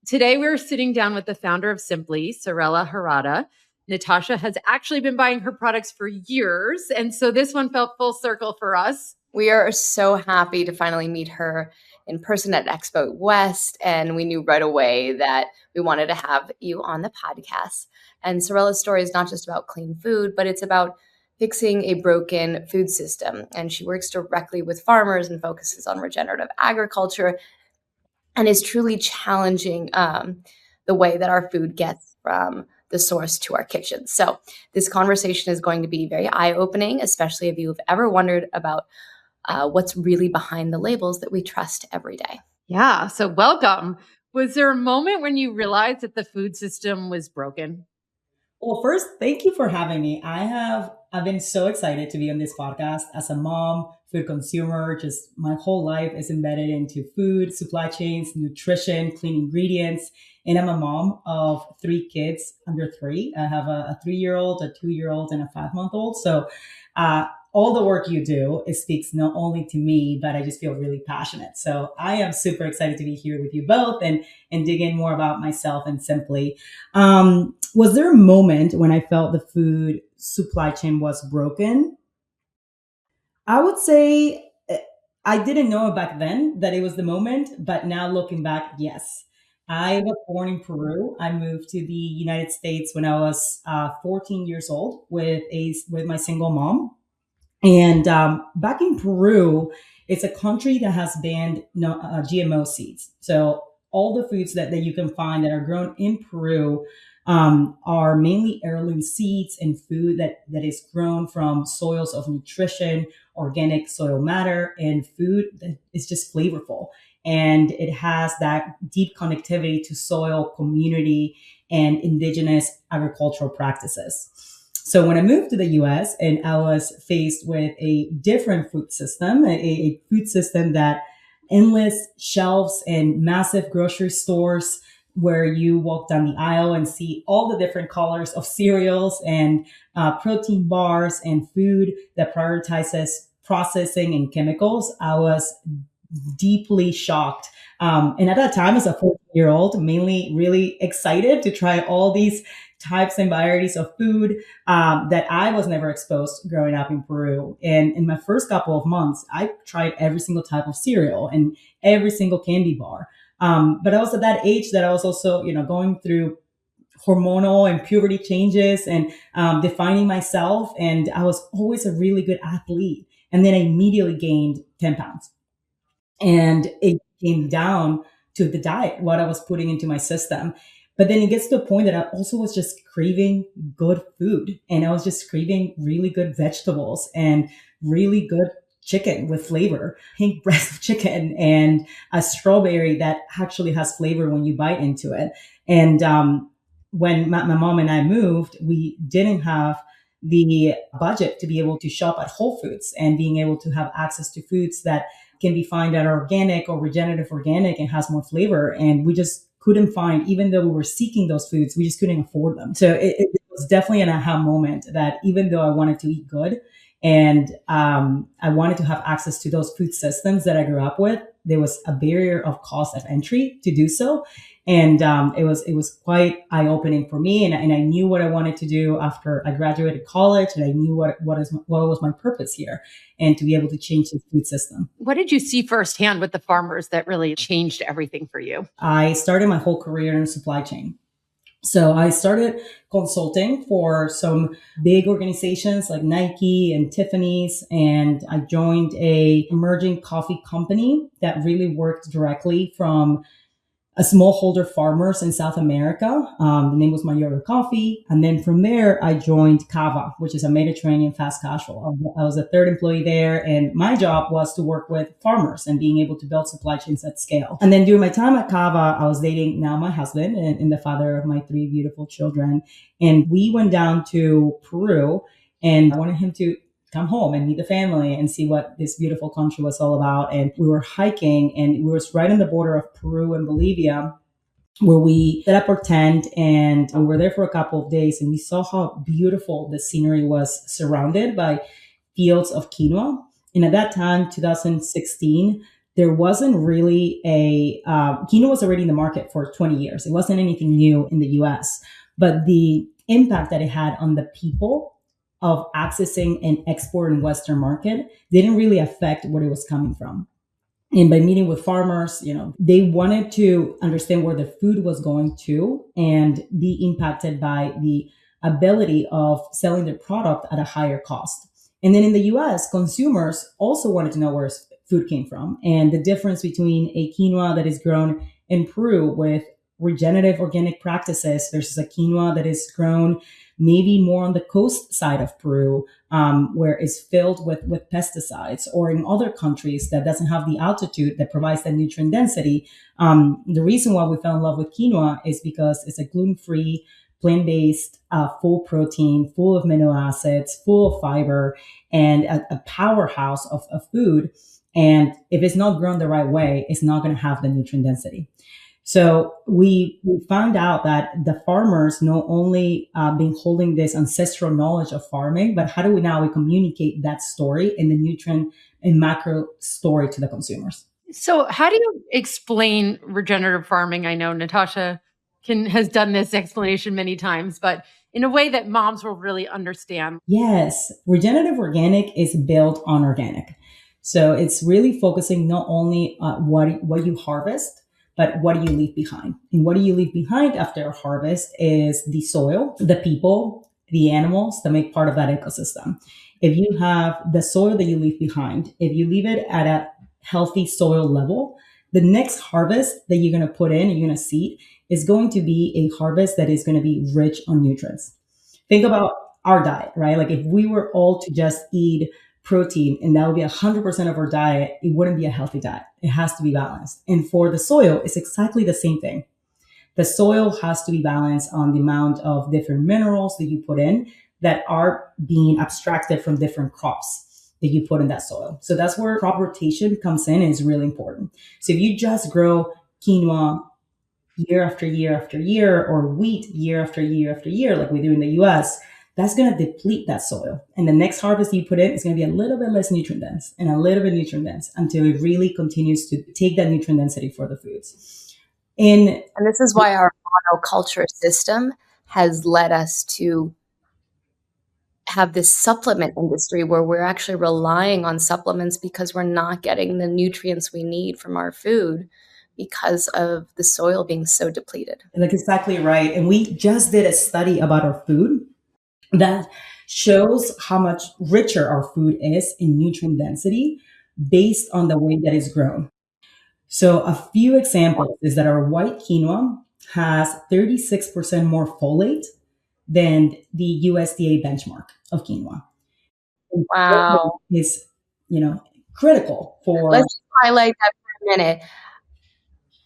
Today, we're sitting down with the founder of Simpli, Sarela Herrada. Natasha has actually been buying her products for years. And so this one felt full circle for us. We are so happy to finally meet her in person at Expo West. And we knew right away that we wanted to have you on the podcast. And Sarela's story is not just about clean food, but it's about fixing a broken food system. And she works directly with farmers and focuses on regenerative agriculture and is truly challenging the way that our food gets from the source to our kitchens. So this conversation is going to be very eye-opening, especially if you've ever wondered about what's really behind the labels that we trust every day. Yeah. So welcome. Was there a moment when you realized that the food system was broken? Well, first, thank you for having me. I've been so excited to be on this podcast as a mom, food consumer. Just my whole life is embedded into food, supply chains, nutrition, clean ingredients. And I'm a mom of 3 kids under 3. I have a 3-year-old, a 2-year-old, and a 5-month-old. So all the work you do, it speaks not only to me, but I just feel really passionate. So I am super excited to be here with you both and dig in more about myself and Simpli. Was there a moment when I felt the food supply chain was broken? I would say I didn't know back then that it was the moment, but now looking back, yes. I was born in Peru. I moved to the United States when I was 14 years old with my single mom. And back in Peru, it's a country that has banned GMO seeds. So all the foods that you can find that are grown in Peru are mainly heirloom seeds and food that is grown from soils of nutrition, organic soil matter, and food that is just flavorful. And it has that deep connectivity to soil, community, and indigenous agricultural practices. So when I moved to the US and I was faced with a different food system, a food system that endless shelves and massive grocery stores where you walk down the aisle and see all the different colors of cereals and protein bars and food that prioritizes processing and chemicals, I was deeply shocked. And at that time, as a 14-year-old, mainly really excited to try all these types and varieties of food that I was never exposed growing up in Peru. And in my first couple of months, I tried every single type of cereal and every single candy bar. But I was at that age that I was also, going through hormonal and puberty changes and defining myself. And I was always a really good athlete. And then I immediately gained 10 pounds. And it came down to the diet, what I was putting into my system. But then it gets to a point that I also was just craving good food. And I was just craving really good vegetables and really good chicken with flavor, pink breast of chicken and a strawberry that actually has flavor when you bite into it. And when my mom and I moved, we didn't have the budget to be able to shop at Whole Foods and being able to have access to foods that can be found that are organic or regenerative organic and has more flavor. And we just couldn't find, even though we were seeking those foods, we just couldn't afford them. So it was definitely an aha moment that even though I wanted to eat good and I wanted to have access to those food systems that I grew up with, there was a barrier of cost of entry to do so. And it was quite eye-opening for me. And I knew what I wanted to do after I graduated college, and I knew what was my purpose here, and to be able to change the food system. What did you see firsthand with the farmers that really changed everything for you? I started my whole career in supply chain. So I started consulting for some big organizations like Nike and Tiffany's, and I joined a emerging coffee company that really worked directly from a smallholder farmers in South America. The name was Mayor Coffee. And then from there, I joined Cava, which is a Mediterranean fast casual. I was a third employee there. And my job was to work with farmers and being able to build supply chains at scale. And then during my time at Cava, I was dating now my husband and the father of my 3 beautiful children. And we went down to Peru, and I wanted him to come home and meet the family and see what this beautiful country was all about. And we were hiking, and we were right on the border of Peru and Bolivia, where we set up our tent, and we were there for a couple of days, and we saw how beautiful the scenery was, surrounded by fields of quinoa. And at that time, 2016, there wasn't really quinoa was already in the market for 20 years. It wasn't anything new in the US, but the impact that it had on the people of accessing an export and Western market didn't really affect where it was coming from. And by meeting with farmers, they wanted to understand where the food was going to and be impacted by the ability of selling their product at a higher cost. And then in the US, consumers also wanted to know where food came from and the difference between a quinoa that is grown in Peru with regenerative organic practices versus a quinoa that is grown maybe more on the coast side of Peru, where it's filled with pesticides, or in other countries that doesn't have the altitude that provides the nutrient density. The reason why we fell in love with quinoa is because it's a gluten-free, plant-based, full protein, full of amino acids, full of fiber, and a powerhouse of food. And if it's not grown the right way, it's not going to have the nutrient density. So we found out that the farmers not only been holding this ancestral knowledge of farming, but how do we communicate that story in the nutrient and macro story to the consumers? So how do you explain regenerative farming? I know Natasha has done this explanation many times, but in a way that moms will really understand. Yes, regenerative organic is built on organic. So it's really focusing not only on what you harvest, but what do you leave behind? And what do you leave behind after a harvest is the soil, the people, the animals that make part of that ecosystem. If you have the soil that you leave behind, if you leave it at a healthy soil level, the next harvest that you're going to put in, you're going to seed, is going to be a harvest that is going to be rich on nutrients. Think about our diet, right? Like if we were all to just eat protein and that would be 100% of our diet, it wouldn't be a healthy diet. It has to be balanced. And for the soil, it's exactly the same thing. The soil has to be balanced on the amount of different minerals that you put in that are being abstracted from different crops that you put in that soil. So that's where crop rotation comes in and is really important. So if you just grow quinoa year after year after year, or wheat year after year after year, like we do in the US, that's going to deplete that soil. And the next harvest you put in is going to be a little bit less nutrient dense and a little bit nutrient dense until it really continues to take that nutrient density for the foods. And this is why our monoculture system has led us to have this supplement industry where we're actually relying on supplements because we're not getting the nutrients we need from our food because of the soil being so depleted. Like exactly right. And we just did a study about our food that shows how much richer our food is in nutrient density based on the way that it's grown. So a few examples is that our white quinoa has 36% more folate than the USDA benchmark of quinoa. Wow. Is, critical for... Let's highlight that for a minute.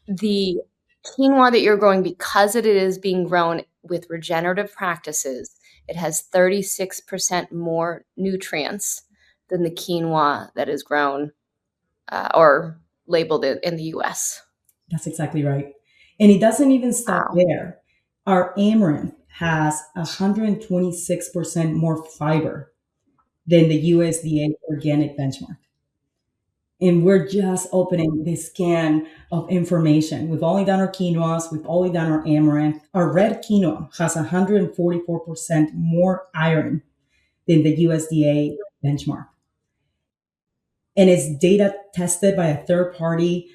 The quinoa that you're growing, because it is being grown with regenerative practices, it has 36% more nutrients than the quinoa that is grown or labeled in the US. That's exactly right. And it doesn't even stop there. Our amaranth has 126% more fiber than the USDA organic benchmark. And we're just opening this can of information. We've only done our quinoas. We've only done our amaranth. Our red quinoa has 144% more iron than the USDA benchmark. And it's data tested by a third party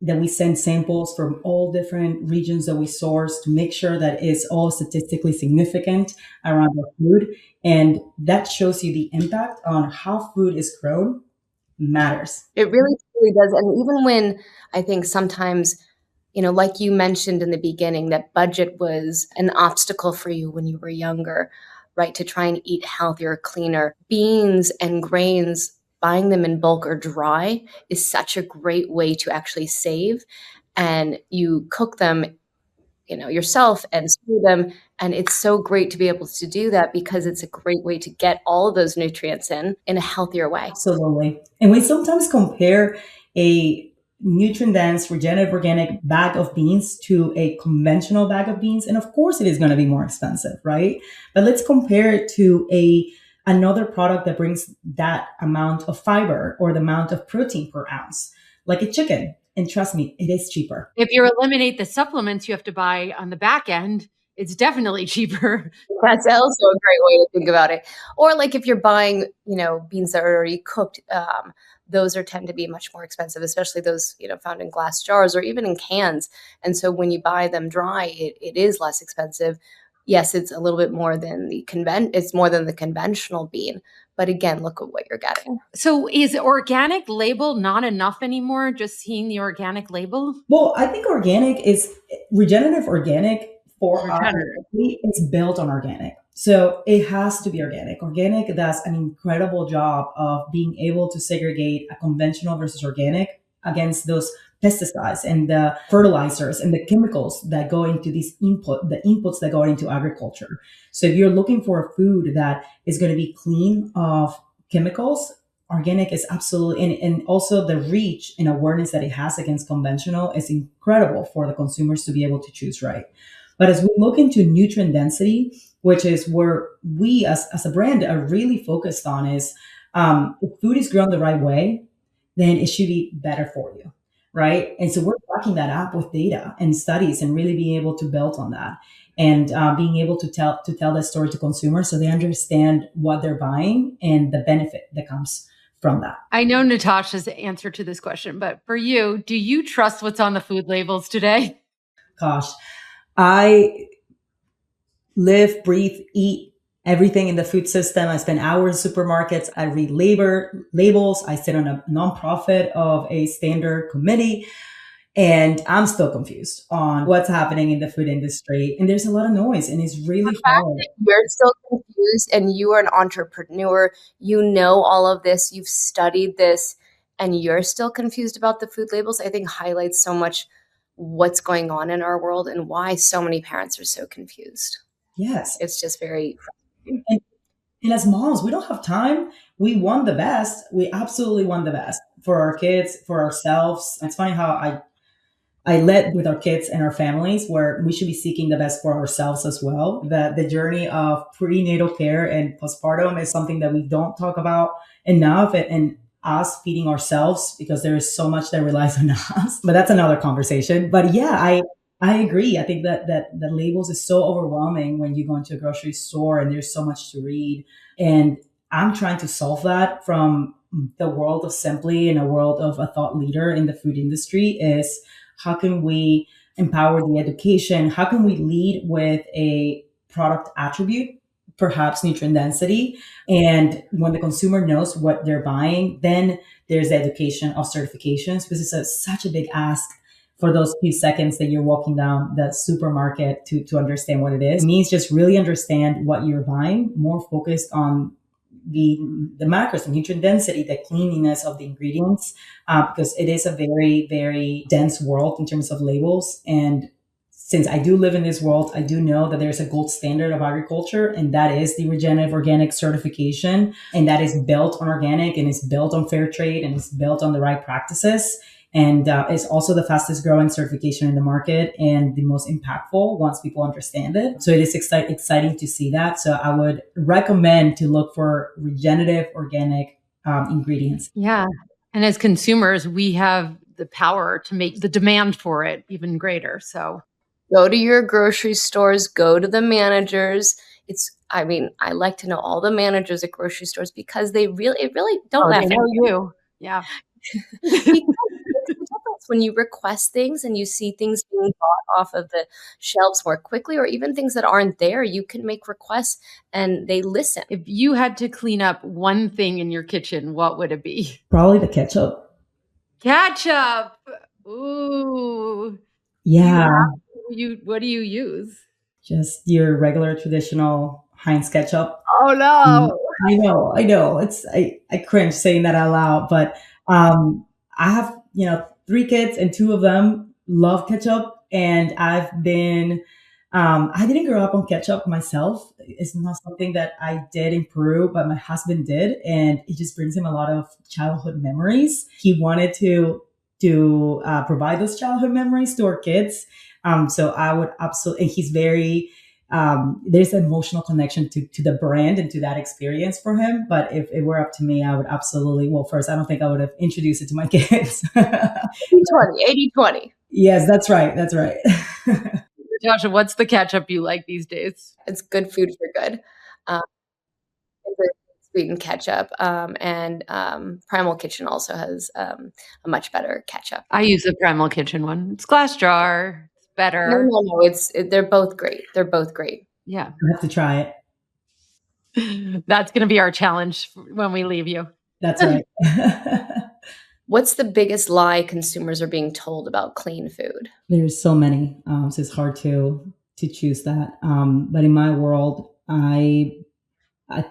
that we send samples from all different regions that we source to make sure that it's all statistically significant around our food. And that shows you the impact on how food is grown matters. It really does. And even when I think sometimes, like you mentioned in the beginning, that budget was an obstacle for you when you were younger, right? To try and eat healthier, cleaner. Beans and grains, buying them in bulk or dry is such a great way to actually save. And you cook them, yourself and stew them. And it's so great to be able to do that because it's a great way to get all of those nutrients in a healthier way. Absolutely. And we sometimes compare a nutrient-dense, regenerative organic bag of beans to a conventional bag of beans. And of course, it is going to be more expensive, right? But let's compare it to another product that brings that amount of fiber or the amount of protein per ounce. like a chicken. And trust me, it is cheaper. If you eliminate the supplements you have to buy on the back end, it's definitely cheaper. That's also a great way to think about it. Or like if you're buying, beans that are already cooked, those tend to be much more expensive, especially those, found in glass jars or even in cans. And so when you buy them dry, it is less expensive. Yes, it's a little bit more than it's more than the conventional bean. But again, look at what you're getting. So is organic label not enough anymore? Just seeing the organic label? Well, I think organic is regenerative organic for Regenerative. it's built on organic. So it has to be organic. Organic does an incredible job of being able to segregate a conventional versus organic against those pesticides and the fertilizers and the chemicals that go into the inputs that go into agriculture. So if you're looking for a food that is going to be clean of chemicals, organic is absolutely, and also the reach and awareness that it has against conventional is incredible for the consumers to be able to choose right. But as we look into nutrient density, which is where we as a brand are really focused on, is if food is grown the right way, then it should be better for you, right? And so we're backing that up with data and studies and really being able to build on that and being able to tell that story to consumers so they understand what they're buying and the benefit that comes from that. I know Natasha's answer to this question, but for you, do you trust what's on the food labels today? Gosh, I live, breathe, eat everything in the food system. I spend hours in supermarkets. I read labels. I sit on a nonprofit of a standard committee. And I'm still confused on what's happening in the food industry. And there's a lot of noise and it's really hard. You're still confused and you are an entrepreneur. You know all of this. You've studied this and you're still confused about the food labels. I think highlights so much what's going on in our world and why so many parents are so confused. Yes. It's just very... And as moms, we don't have time. We want the best. We absolutely want the best for our kids, for ourselves. It's funny how I led with our kids and our families where we should be seeking the best for ourselves as well. The journey of prenatal care and postpartum is something that we don't talk about enough, and us feeding ourselves because there is so much that relies on us. But that's another conversation. But yeah, I agree. I think that the labels is so overwhelming when you go into a grocery store and there's so much to read. And I'm trying to solve that from the world of Simpli and a world of a thought leader in the food industry is how can we empower the education? How can we lead with a product attribute, perhaps nutrient density? And when the consumer knows what they're buying, then there's the education of certifications because it's such a big ask for those few seconds that you're walking down the supermarket to understand what it is. It means just really understand what you're buying, more focused on the macros, the nutrient density, the cleanliness of the ingredients, because it is a very, very dense world in terms of labels. And since I do live in this world, I do know that there's a gold standard of agriculture, and that is the regenerative organic certification. And that is built on organic and it's built on fair trade and it's built on the right practices. And it's also the fastest growing certification in the market and the most impactful once people understand it. So it is exciting to see that. So I would recommend to look for regenerative organic ingredients. Yeah. And as consumers, we have the power to make the demand for it even greater. So go to your grocery stores, go to the managers. I like to know all the managers at grocery stores because they really don't laugh at you. Yeah. When you request things and you see things being bought off of the shelves more quickly, or even things that aren't there, you can make requests and they listen. If you had to clean up one thing in your kitchen, what would it be? Probably the ketchup. Ketchup. Ooh. Yeah. What do you use? Just your regular traditional Heinz ketchup. Oh no. I know. I cringe saying that out loud, but I have, 3 kids and 2 of them love ketchup. And I didn't grow up on ketchup myself. It's not something that I did in Peru, but my husband did. And it just brings him a lot of childhood memories. He wanted to provide those childhood memories to our kids. So I would absolutely, and he's very there's an emotional connection to the brand and to that experience for him. But if it were up to me, I would absolutely, well, first, I don't think I would have introduced it to my kids. 80/20, 80/20. Yes, that's right. That's right. Natasha, what's the ketchup you like these days? It's good food for good. It's a sweetened ketchup, and Primal Kitchen also has a much better ketchup. I use the Primal Kitchen one. It's glass jar. It's better. No. They're both great. They're both great. Yeah. I have to try it. That's going to be our challenge when we leave you. That's right. What's the biggest lie consumers are being told about clean food? There's so many, so it's hard to choose that. But in my world, I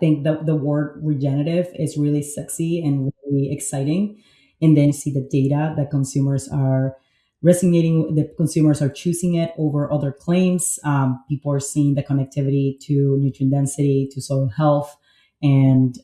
think the word regenerative is really sexy and really exciting. And then you see the data that consumers are resonating, the consumers are choosing it over other claims. People are seeing the connectivity to nutrient density, to soil health, and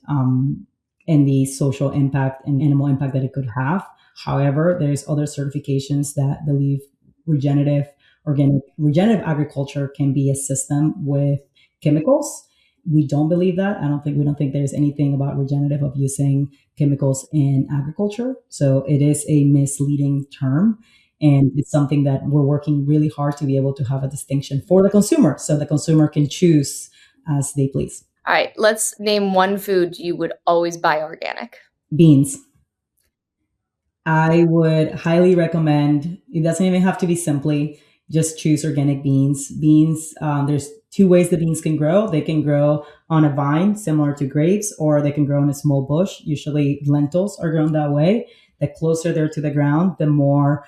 the social impact and animal impact that it could have. However, there's other certifications that believe regenerative agriculture can be a system with chemicals. We don't believe that. We don't think there's anything about regenerative of using chemicals in agriculture. So it is a misleading term. And it's something that we're working really hard to be able to have a distinction for the consumer, so the consumer can choose as they please. All right, let's name one food you would always buy organic. Beans. I would highly recommend, it doesn't even have to be Simpli, just choose organic beans. Beans, there's two ways the beans can grow. They can grow on a vine, similar to grapes, or they can grow in a small bush. Usually lentils are grown that way. The closer they're to the ground, the more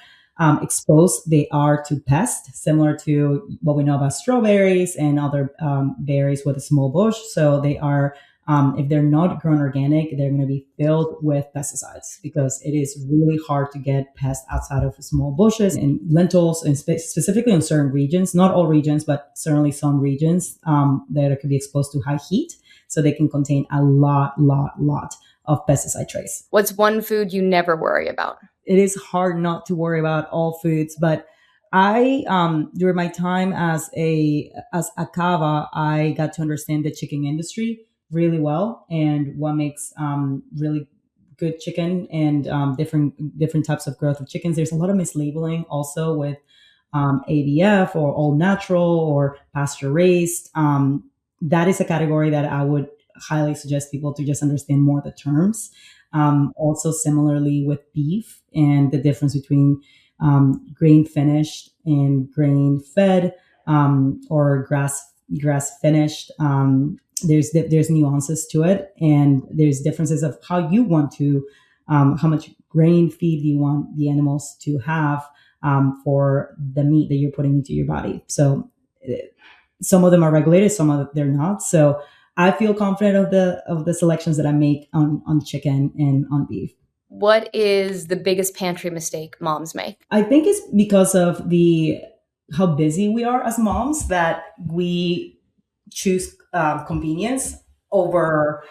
exposed they are to pests, similar to what we know about strawberries and other berries with a small bush. So they are, if they're not grown organic, they're going to be filled with pesticides, because it is really hard to get pests outside of small bushes. And lentils, and specifically in certain regions, not all regions, but certainly some regions, that could be exposed to high heat. So they can contain a lot of pesticide trace. What's one food you never worry about? It is hard not to worry about all foods, but I, during my time as a cava, I got to understand the chicken industry really well, and what makes really good chicken, and different types of growth of chickens. There's a lot of mislabeling also with ABF or all natural or pasture raised. That is a category that I would highly suggest people to just understand more the terms. Also, similarly with beef and the difference between grain finished and grain fed, or grass finished. There's nuances to it, and there's differences of how you want to, how much grain feed you want the animals to have for the meat that you're putting into your body. So some of them are regulated, some of them they're not. So I feel confident of the selections that I make on chicken and on beef. What is the biggest pantry mistake moms make? I think it's because of how busy we are as moms, that we choose convenience over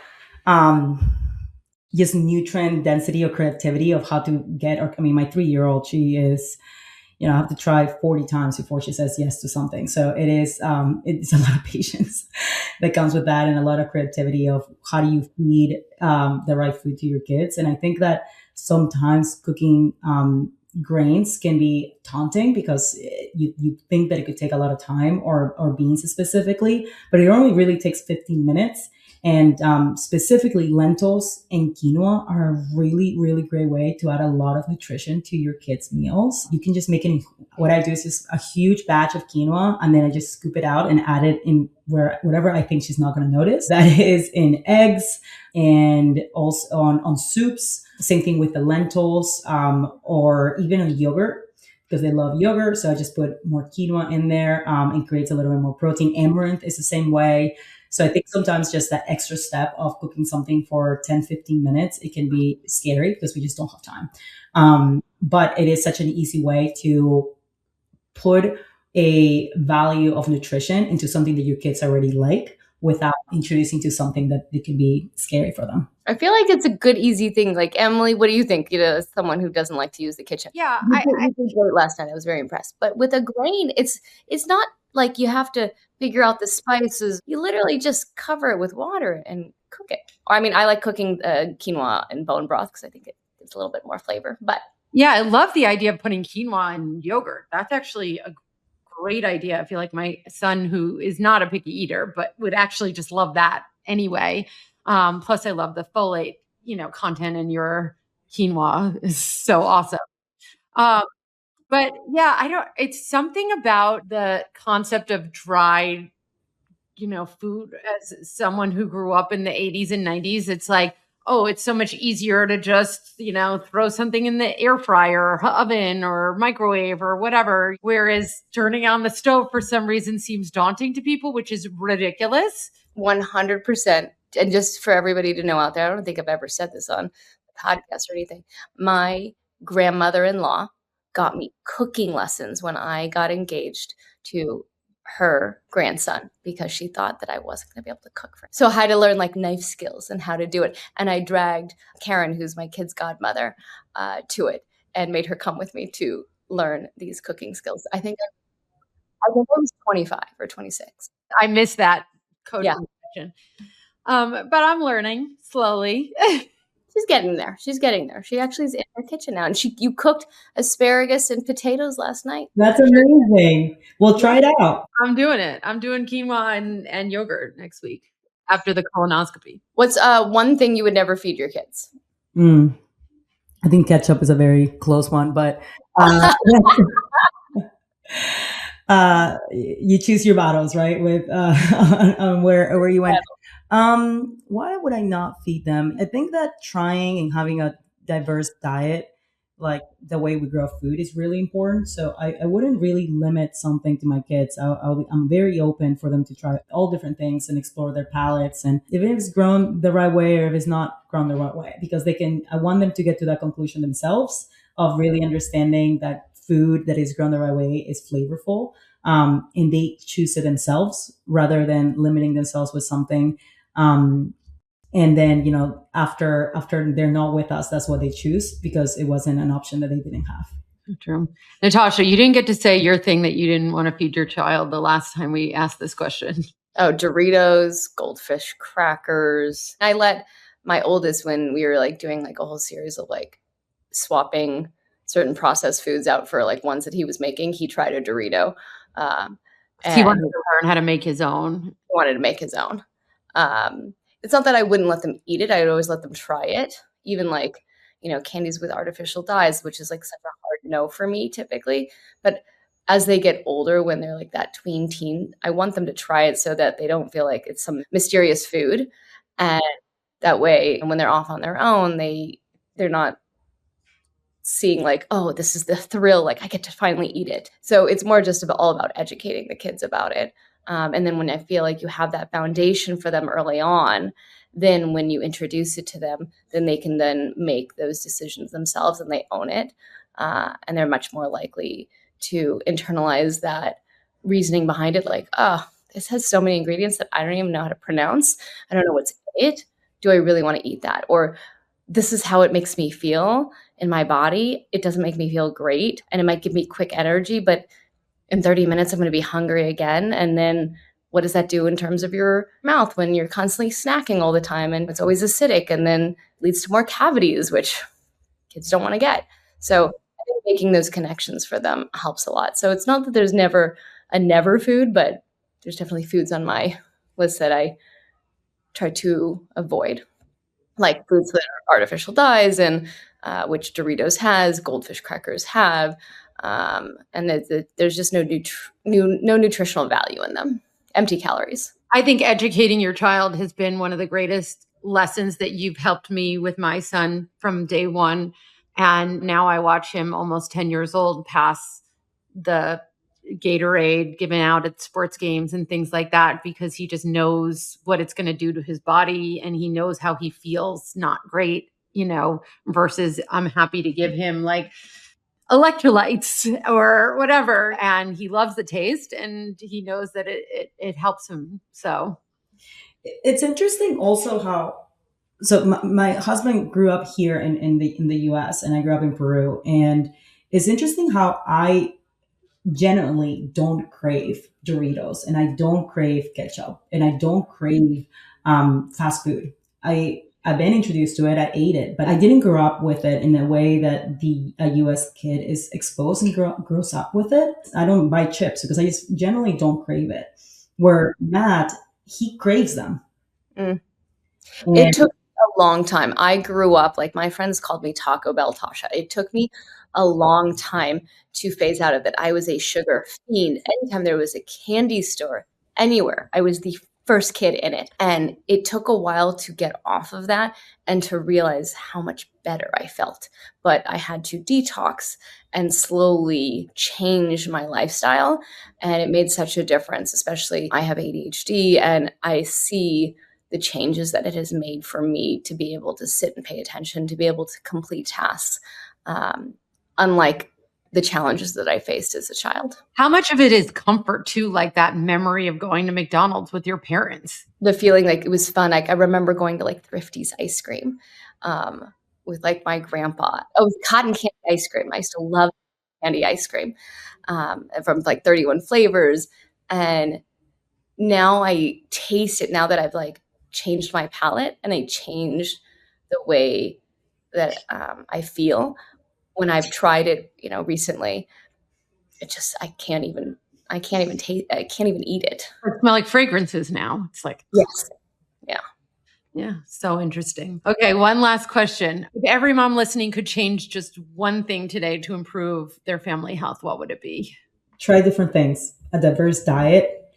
just nutrient density or creativity of how to get. Or, I mean, my 3-year-old, she is, I have to try 40 times before she says yes to something. So it's a lot of patience that comes with that, and a lot of creativity of how do you feed the right food to your kids. And I think that sometimes cooking grains can be daunting, because you think that it could take a lot of time, or beans specifically, but it only really takes 15 minutes. And specifically, lentils and quinoa are a really, really great way to add a lot of nutrition to your kids' meals. You can just make it. What I do is just a huge batch of quinoa, and then I just scoop it out and add it in whatever I think she's not going to notice. That is in eggs, and also on soups. Same thing with the lentils, or even on yogurt, because they love yogurt. So I just put more quinoa in there. It creates a little bit more protein. Amaranth is the same way. So I think sometimes just that extra step of cooking something for 10, 15 minutes, it can be scary because we just don't have time. But it is such an easy way to put a value of nutrition into something that your kids already like, without introducing to something that it can be scary for them. I feel like it's a good, easy thing. Like, Emily, what do you think? As someone who doesn't like to use the kitchen. Yeah, You did great last night. I was very impressed. But with a grain, it's not like you have to figure out the spices. You literally just cover it with water and cook it. Or, I mean, I like cooking quinoa in bone broth because I think it gives a little bit more flavor. But Yeah, I love the idea of putting quinoa in yogurt. That's actually a great idea. I feel like my son, who is not a picky eater, but would actually just love that anyway. Plus, I love the folate, content in your quinoa is so awesome. Um, but yeah, I don't. It's something about the concept of dried, food. As someone who grew up in the 80s and 90s, it's like, oh, it's so much easier to just, throw something in the air fryer or oven or microwave or whatever. Whereas turning on the stove for some reason seems daunting to people, which is ridiculous. 100%. And just for everybody to know out there, I don't think I've ever said this on the podcast or anything. My grandmother-in-law got me cooking lessons when I got engaged to her grandson because she thought that I wasn't going to be able to cook for him. So I had to learn like knife skills and how to do it. And I dragged Karen, who's my kid's godmother, to it and made her come with me to learn these cooking skills. I think I was 25 or 26. I miss that Yeah. code. But I'm learning slowly. She's getting there. She's getting there. She actually is in her kitchen now. And you cooked asparagus and potatoes last night. That's amazing. We'll try it out. I'm doing it. I'm doing quinoa and yogurt next week after the colonoscopy. What's one thing you would never feed your kids? I think ketchup is a very close one, but you choose your battles, right? With on where you went. Why would I not feed them? I think that trying and having a diverse diet, like the way we grow food, is really important. So I wouldn't really limit something to my kids. I'm very open for them to try all different things and explore their palates, and even if it's grown the right way or if it's not grown the right way, because I want them to get to that conclusion themselves of really understanding that food that is grown the right way is flavorful. And they choose it themselves rather than limiting themselves with something. And then, after they're not with us, that's what they choose because it wasn't an option that they didn't have. True. Natasha, you didn't get to say your thing that you didn't want to feed your child the last time we asked this question. Oh, Doritos, goldfish crackers. I let my oldest, when we were like doing like a whole series of like swapping certain processed foods out for like ones that he was making, he tried a Dorito. He wanted to learn how to make his own. He wanted to make his own. It's not that I wouldn't let them eat it. I'd always let them try it. Even like, candies with artificial dyes, which is like such a hard no for me typically. But as they get older, when they're like that tween teen, I want them to try it so that they don't feel like it's some mysterious food. And that way, when they're off on their own, they're not seeing like, oh, this is the thrill, like I get to finally eat it. So it's more just all about educating the kids about it. And then when I feel like you have that foundation for them early on, then when you introduce it to them, then they can then make those decisions themselves and they own it. And they're much more likely to internalize that reasoning behind it. Like, oh, this has so many ingredients that I don't even know how to pronounce. I don't know what's in it. Do I really want to eat that? Or this is how it makes me feel in my body. It doesn't make me feel great. And it might give me quick energy, but in 30 minutes, I'm going to be hungry again. And then what does that do in terms of your mouth when you're constantly snacking all the time and it's always acidic and then leads to more cavities, which kids don't want to get. So I think making those connections for them helps a lot. So it's not that there's never a never food, but there's definitely foods on my list that I try to avoid, like foods that are artificial dyes and which Doritos has, goldfish crackers have. And there's just no nutritional value in them. Empty calories. I think educating your child has been one of the greatest lessons that you've helped me with my son from day one. And now I watch him almost 10 years old pass the Gatorade given out at sports games and things like that, because he just knows what it's going to do to his body and he knows how he feels not great, versus I'm happy to give him like electrolytes or whatever. And he loves the taste and he knows that it helps him. So it's interesting also how, so my husband grew up here in the US and I grew up in Peru. And it's interesting how I genuinely don't crave Doritos, and I don't crave ketchup, and I don't crave fast food. I've been introduced to it. I ate it, but I didn't grow up with it in the way that the a U.S. kid is exposed and grows up with it. I don't buy chips because I just generally don't crave it. Where Matt, he craves them. Mm. And It took a long time. I grew up, like my friends called me Taco Bell Tasha. It took me a long time to phase out of it. I was a sugar fiend. Anytime there was a candy store anywhere, I was the first kid in it. And it took a while to get off of that and to realize how much better I felt. But I had to detox and slowly change my lifestyle. And it made such a difference, especially I have ADHD and I see the changes that it has made for me to be able to sit and pay attention, to be able to complete tasks, unlike the challenges that I faced as a child. How much of it is comfort too, like that memory of going to McDonald's with your parents? The feeling like it was fun. Like I remember going to like Thrifty's ice cream with like my grandpa. Oh, cotton candy ice cream. I used to love candy ice cream from like 31 flavors. And now I taste it now that I've like changed my palate and I changed the way that I feel when I've tried it, recently. It just, I can't even taste, I can't even eat it. It smell like fragrances now. It's like, Yes. yeah, so interesting. Okay, one last question. If every mom listening could change just one thing today to improve their family health, what would it be? try different things. A diverse diet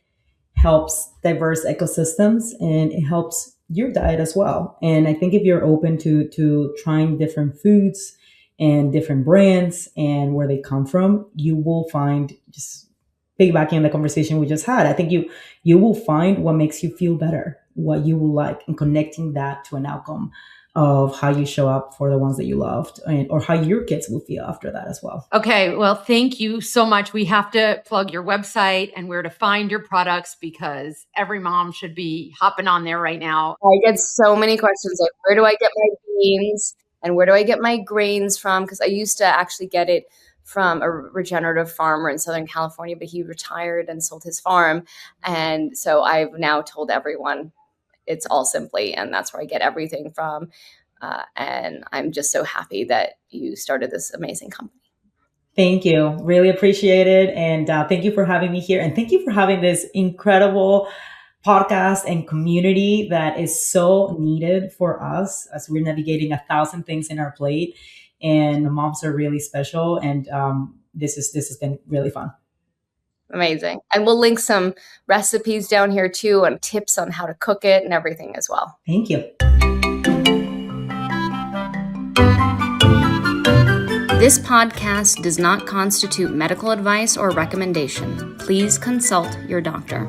helps diverse ecosystems, and it helps your diet as well. And I think if you're open to trying different foods and different brands and where they come from, you will find, just piggybacking on the conversation we just had, I think you will find what makes you feel better, what you will like, and connecting that to an outcome of how you show up for the ones that you loved, or how your kids will feel after that as well. Okay, well, thank you so much. We have to plug your website and where to find your products because every mom should be hopping on there right now. I get so many questions like, where do I get my beans and where do I get my grains from? Because I used to actually get it from a regenerative farmer in Southern California, but he retired and sold his farm. And so I've now told everyone it's all Simpli, and that's where I get everything from. And I'm just so happy that you started this amazing company. Thank you. Really appreciate it. And thank you for having me here. And thank you for having this incredible podcast and community that is so needed for us as we're navigating 1,000 things in our plate. And the moms are really special. And this has been really fun. Amazing. And we'll link some recipes down here too and tips on how to cook it and everything as well. Thank you. This podcast does not constitute medical advice or recommendation. Please consult your doctor.